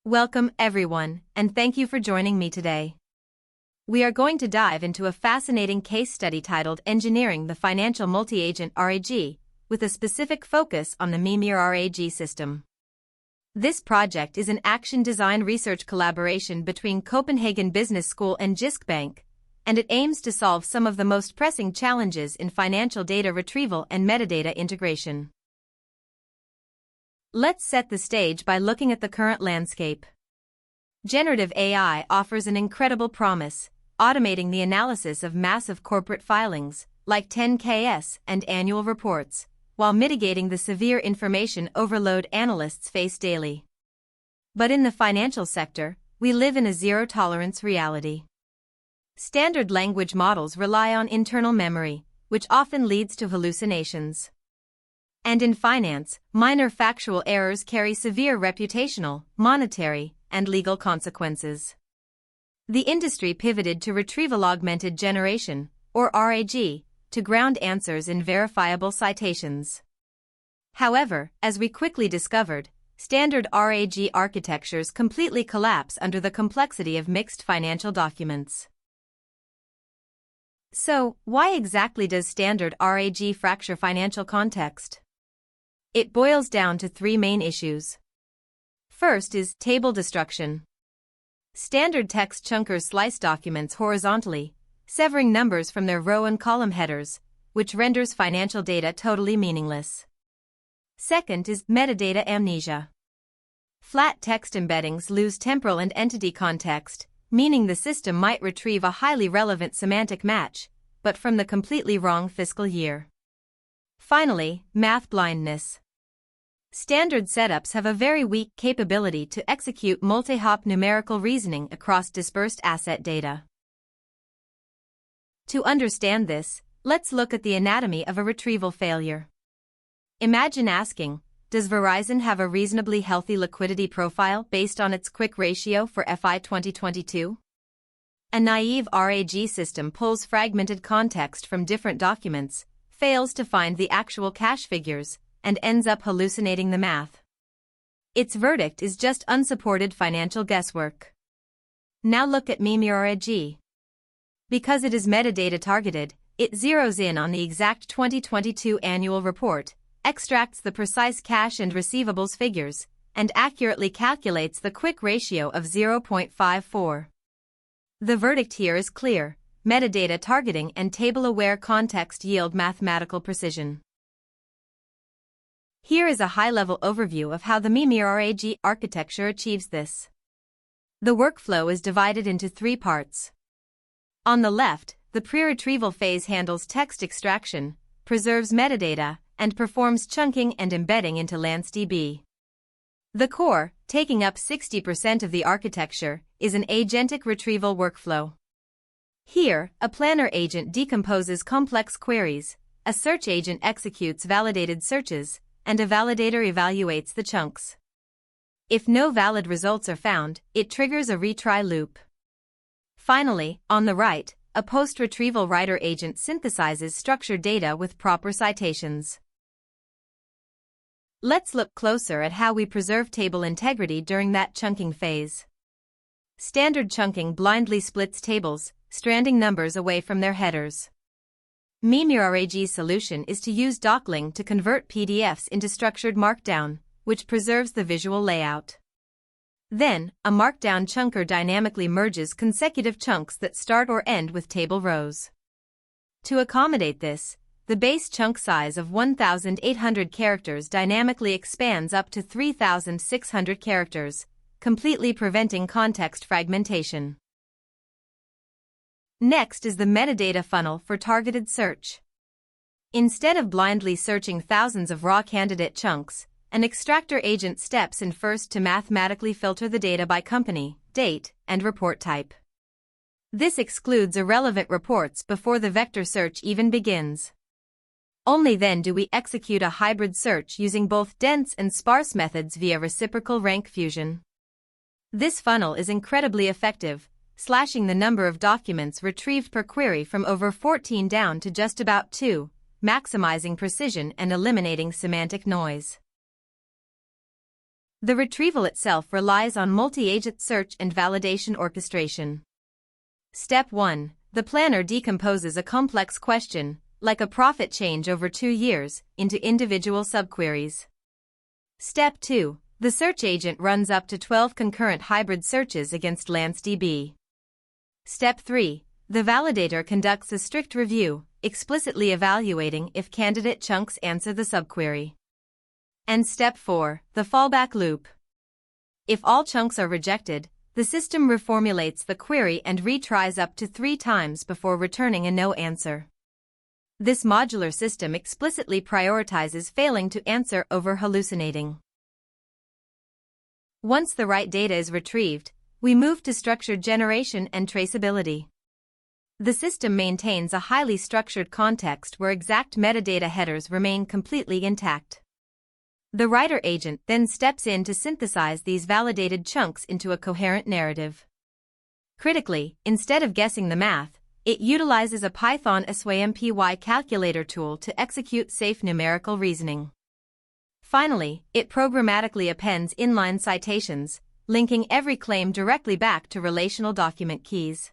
Welcome, everyone, and thank you for joining me today. We are going to dive into a fascinating case study titled Engineering the Financial Multi-Agent RAG, with a specific focus on the MimirRAG system. This project is an action design research collaboration between Copenhagen Business School and Jyske Bank, and it aims to solve some of the most pressing challenges in financial data retrieval and metadata integration. Let's set the stage by looking at the current landscape. Generative AI offers an incredible promise, automating the analysis of massive corporate filings, like 10Ks and annual reports, while mitigating the severe information overload analysts face daily. But in the financial sector, we live in a zero-tolerance reality. Standard language models rely on internal memory, which often leads to hallucinations. And in finance, minor factual errors carry severe reputational, monetary, and legal consequences. The industry pivoted to retrieval-augmented generation, or RAG, to ground answers in verifiable citations. However, as we quickly discovered, standard RAG architectures completely collapse under the complexity of mixed financial documents. So, why exactly does standard RAG fracture financial context? It boils down to three main issues. First is table destruction. Standard text chunkers slice documents horizontally, severing numbers from their row and column headers, which renders financial data totally meaningless. Second is metadata amnesia. Flat text embeddings lose temporal and entity context, meaning the system might retrieve a highly relevant semantic match, but from the completely wrong fiscal year. Finally, math blindness. Standard setups have a very weak capability to execute multi-hop numerical reasoning across dispersed asset data. To understand this, let's look at the anatomy of a retrieval failure. Imagine asking, does Verizon have a reasonably healthy liquidity profile based on its quick ratio for FY 2022? A naive RAG system pulls fragmented context from different documents, fails to find the actual cash figures, and ends up hallucinating the math. Its verdict is just unsupported financial guesswork. Now look at MimirRAG. Because it is metadata targeted, it zeroes in on the exact 2022 annual report, extracts the precise cash and receivables figures, and accurately calculates the quick ratio of 0.54. The verdict here is clear: metadata targeting and table-aware context yield mathematical precision. Here is a high-level overview of how the MimirRAG architecture achieves this. The workflow is divided into three parts. On the left, the pre-retrieval phase handles text extraction, preserves metadata, and performs chunking and embedding into LanceDB. The core, taking up 60% of the architecture, is an agentic retrieval workflow. Here, a planner agent decomposes complex queries, a search agent executes validated searches, and a validator evaluates the chunks. If no valid results are found, it triggers a retry loop. Finally, on the right, a post-retrieval writer agent synthesizes structured data with proper citations. Let's look closer at how we preserve table integrity during that chunking phase. Standard chunking blindly splits tables, stranding numbers away from their headers. MimirRAG's solution is to use dockling to convert PDFs into structured markdown, which preserves the visual layout. Then, a markdown chunker dynamically merges consecutive chunks that start or end with table rows. To accommodate this, the base chunk size of 1,800 characters dynamically expands up to 3,600 characters, completely preventing context fragmentation. Next is the metadata funnel for targeted search. Instead of blindly searching thousands of raw candidate chunks, an extractor agent steps in first to mathematically filter the data by company, date, and report type. This excludes irrelevant reports before the vector search even begins. Only then do we execute a hybrid search using both dense and sparse methods via reciprocal rank fusion. This funnel is incredibly effective, slashing the number of documents retrieved per query from over 14 down to just about 2, maximizing precision and eliminating semantic noise. The retrieval itself relies on multi-agent search and validation orchestration. Step 1. The planner decomposes a complex question, like a profit change over 2 years, into individual subqueries. Step 2. The search agent runs up to 12 concurrent hybrid searches against LanceDB. Step 3. The validator conducts a strict review, explicitly evaluating if candidate chunks answer the subquery. And Step 4. The fallback loop. If all chunks are rejected, the system reformulates the query and retries up to 3 times before returning a no answer. This modular system explicitly prioritizes failing to answer over hallucinating. Once the right data is retrieved, we move to structured generation and traceability. The system maintains a highly structured context where exact metadata headers remain completely intact. The writer agent then steps in to synthesize these validated chunks into a coherent narrative. Critically, instead of guessing the math, it utilizes a Python SYMPY calculator tool to execute safe numerical reasoning. Finally, it programmatically appends inline citations, linking every claim directly back to relational document keys.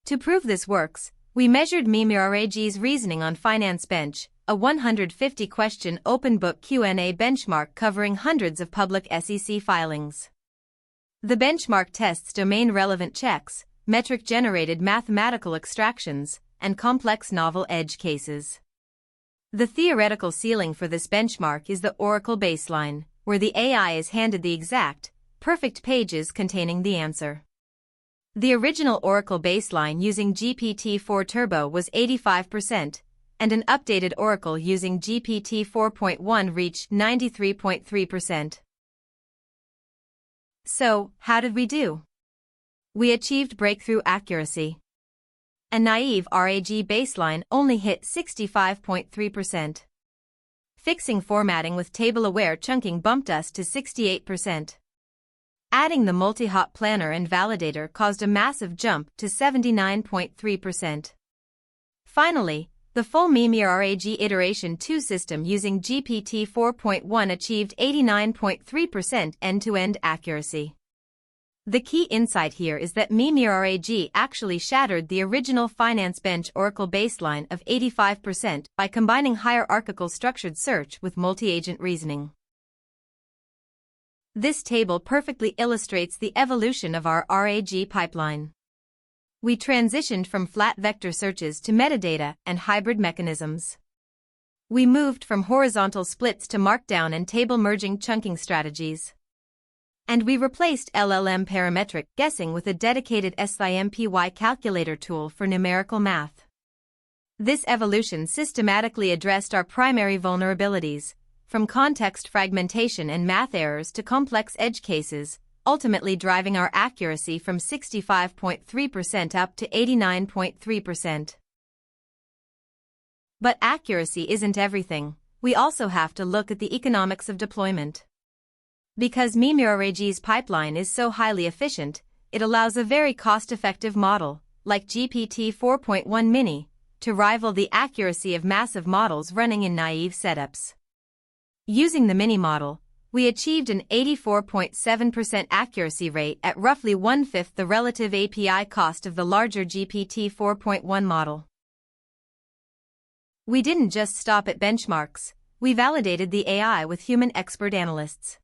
To prove this works, we measured MimirRAG's reasoning on FinanceBench, a 150-question open-book Q&A benchmark covering hundreds of public SEC filings. The benchmark tests domain-relevant checks, metric-generated mathematical extractions, and complex novel edge cases. The theoretical ceiling for this benchmark is the Oracle baseline, where the AI is handed the exact, perfect pages containing the answer. The original Oracle baseline using GPT-4 Turbo was 85%, and an updated Oracle using GPT 4.1 reached 93.3%. So, how did we do? We achieved breakthrough accuracy. A naive RAG baseline only hit 65.3%. Fixing formatting with table-aware chunking bumped us to 68%. Adding the multi-hop planner and validator caused a massive jump to 79.3%. Finally, the full MimirRAG Iteration 2 system using GPT 4.1 achieved 89.3% end-to-end accuracy. The key insight here is that MimirRAG actually shattered the original FinanceBench Oracle baseline of 85% by combining hierarchical structured search with multi-agent reasoning. This table perfectly illustrates the evolution of our RAG pipeline. We transitioned from flat vector searches to metadata and hybrid mechanisms. We moved from horizontal splits to markdown and table merging chunking strategies. And we replaced LLM parametric guessing with a dedicated SYMPY calculator tool for numerical math. This evolution systematically addressed our primary vulnerabilities, from context fragmentation and math errors to complex edge cases, ultimately driving our accuracy from 65.3% up to 89.3%. But accuracy isn't everything. We also have to look at the economics of deployment. Because MimirRAG's pipeline is so highly efficient, it allows a very cost-effective model, like GPT 4.1 Mini, to rival the accuracy of massive models running in naive setups. Using the Mini model, we achieved an 84.7% accuracy rate at roughly 1/5 the relative API cost of the larger GPT 4.1 model. We didn't just stop at benchmarks, we validated the AI with human expert analysts.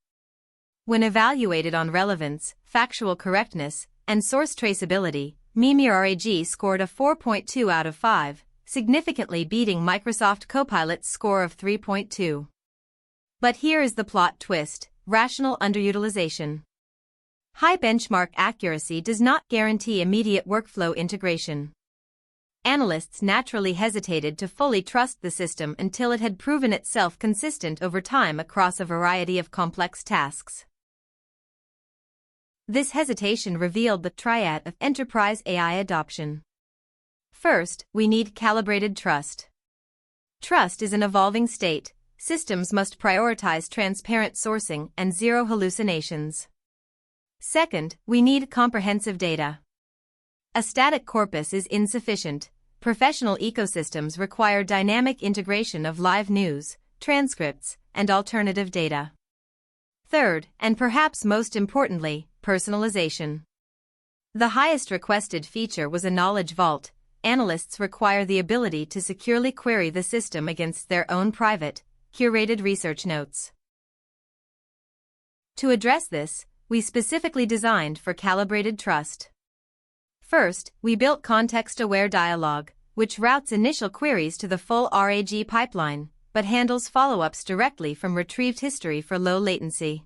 When evaluated on relevance, factual correctness, and source traceability, MimirRAG scored a 4.2 out of 5, significantly beating Microsoft Copilot's score of 3.2. But here is the plot twist: rational underutilization. High benchmark accuracy does not guarantee immediate workflow integration. Analysts naturally hesitated to fully trust the system until it had proven itself consistent over time across a variety of complex tasks. This hesitation revealed the triad of enterprise AI adoption. First, we need calibrated trust. Trust is an evolving state. Systems must prioritize transparent sourcing and zero hallucinations. Second, we need comprehensive data. A static corpus is insufficient. Professional ecosystems require dynamic integration of live news, transcripts, and alternative data. Third, and perhaps most importantly, personalization. The highest requested feature was a knowledge vault. Analysts require the ability to securely query the system against their own private, curated research notes. To address this, we specifically designed for calibrated trust. First, we built context-aware dialogue, which routes initial queries to the full RAG pipeline, but handles follow-ups directly from retrieved history for low latency.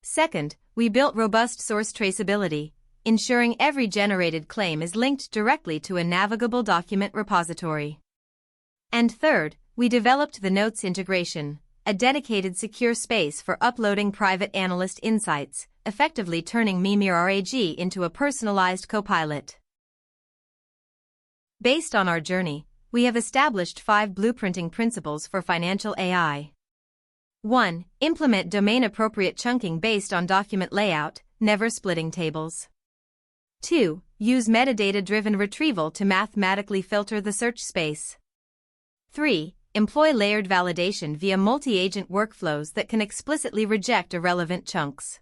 Second, we built robust source traceability, ensuring every generated claim is linked directly to a navigable document repository. And third, we developed the Notes integration, a dedicated secure space for uploading private analyst insights, effectively turning MimirRAG into a personalized copilot. Based on our journey, we have established 5 blueprinting principles for financial AI. 1. Implement domain-appropriate chunking based on document layout, never splitting tables. 2. Use metadata-driven retrieval to mathematically filter the search space. 3. Employ layered validation via multi-agent workflows that can explicitly reject irrelevant chunks.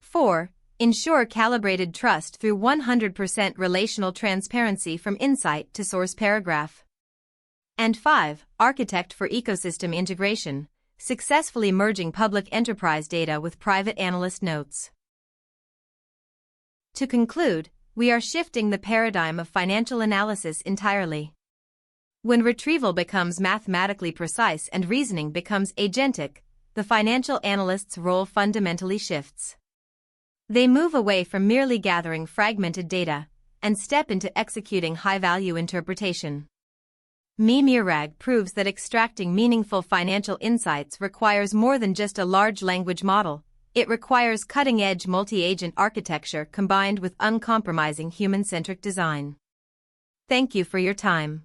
4. Ensure calibrated trust through 100% relational transparency from insight to source paragraph. And 5. Architect for ecosystem integration, successfully merging public enterprise data with private analyst notes. To conclude, we are shifting the paradigm of financial analysis entirely. When retrieval becomes mathematically precise and reasoning becomes agentic, the financial analyst's role fundamentally shifts. They move away from merely gathering fragmented data and step into executing high-value interpretation. MimirRAG proves that extracting meaningful financial insights requires more than just a large language model. It requires cutting-edge multi-agent architecture combined with uncompromising human-centric design. Thank you for your time.